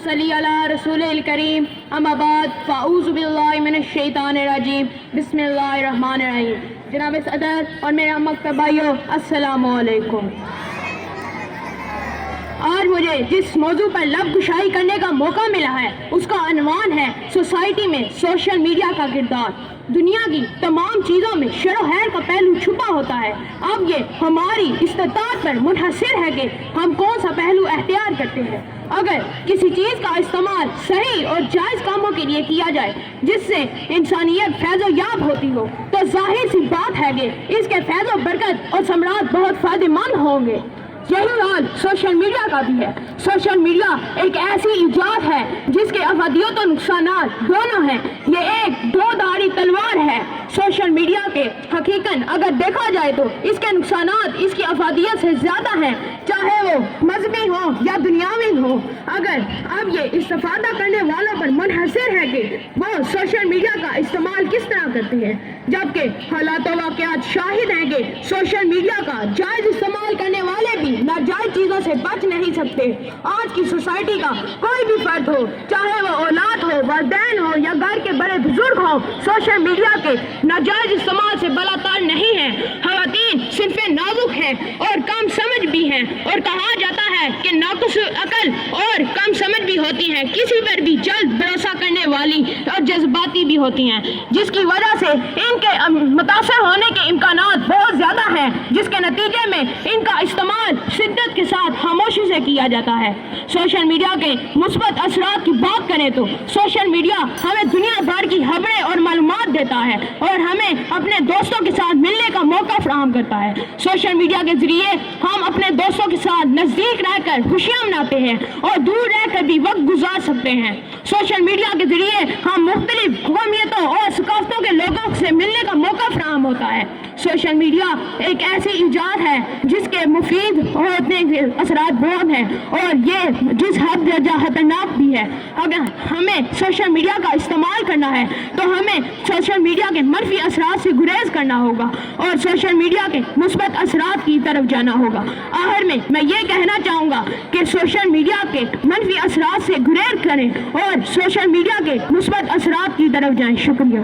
صلی علی رسول الکریم اما بعد فاعوذ باللہ من الشیطان الرجیم بسم اللہ الرحمن الرحیم۔ جناب صدر اور میرے مکتب بھائیوں، السلام علیکم۔ آج مجھے جس موضوع پر لب گشائی کرنے کا موقع ملا ہے اس کا عنوان ہے سوسائٹی میں سوشل میڈیا کا کردار۔ دنیا کی تمام چیزوں میں شر و خیر کا پہلو چھپا ہوتا ہے۔ اب یہ ہماری استطاعت پر منحصر ہے کہ ہم کون سا پہلو اختیار کرتے ہیں۔ اگر کسی چیز کا استعمال صحیح اور جائز کاموں کے لیے کیا جائے جس سے انسانیت فیض و یاب ہوتی ہو تو ظاہر سی بات ہے کہ اس کے فیض و برکت اور ثمرات بہت فائدہ مند ہوں گے۔ یہی حال سوشل میڈیا کا بھی ہے۔ سوشل میڈیا ایک ایسی ایجاد ہے جس کے افادیت و نقصانات دونوں ہیں۔ یہ ایک دو دھاری تلوار ہے۔ سوشل میڈیا کے حقیقاً اگر دیکھا جائے تو اس کے نقصانات اس کی افادیت سے زیادہ ہیں، چاہے وہ مذہبی ہو یا دنیاوی ہو۔ اگر اب یہ استفادہ کرنے والوں پر منحصر ہے کہ وہ سوشل میڈیا کا استعمال کس طرح کرتے ہیں، جبکہ حالات و واقعات شاہد ہیں کہ سوشل میڈیا کا جائز استعمال کرنے والے بھی ناجائز چیزوں سے بچ نہیں سکتے۔ آج کی سوسائٹی کا کوئی بھی فرد ہو، چاہے وہ اولاد ہو، والدین ہو یا گھر کے بڑے بزرگ ہوں، سوشل میڈیا کے ناجائز استعمال سے بلاتار نہیں ہے۔ خواتین صنف نازک ہیں اور کم سمجھ بھی ہیں، اور کہا جاتا ہے کہ ناقص عقل اور کم سمجھ بھی ہوتی ہیں، کسی پر بھی جلد بھروسہ کرنے والی اور جذباتی بھی ہوتی ہیں، جس کی وجہ سے ان کے متاثر ہونے کے امکانات بہت زیادہ ہیں، جس کے نتیجے میں ان کا استعمال شدت کے ساتھ خاموشی سے کیا جاتا ہے۔ سوشل میڈیا کے مثبت اثرات کی بات کریں تو سوشل میڈیا ہمیں دنیا بھر کی خبریں اور معلومات دیتا ہے اور ہمیں اپنے دوستوں کے ساتھ ملنے کا موقع فراہم کرتا ہے۔ سوشل میڈیا کے ذریعے ہم اپنے دوستوں کے ساتھ نزدیک رہ کر خوشیاں مناتے ہیں اور دور رہ کر بھی وقت گزار سکتے ہیں۔ سوشل میڈیا کے ذریعے ہم مختلف قومیتوں اور ثقافتوں کے لوگوں سے ملنے کا موقع فراہم ہوتا ہے۔ سوشل میڈیا ایک ایسی ایجاد ہے جس کے مفید ہونے کے اثرات بہت ہیں اور یہ جس حد درجہ خطرناک بھی ہے۔ اگر ہمیں سوشل میڈیا کا استعمال کرنا ہے تو ہمیں سوشل میڈیا کے منفی اثرات سے گریز کرنا ہوگا اور سوشل میڈیا کے مثبت اثرات کی طرف جانا ہوگا۔ آخر میں یہ کہنا چاہوں گا کہ سوشل میڈیا کے منفی اثرات سے گریز کریں اور سوشل میڈیا کے مثبت اثرات کی طرف جائیں۔ شکریہ۔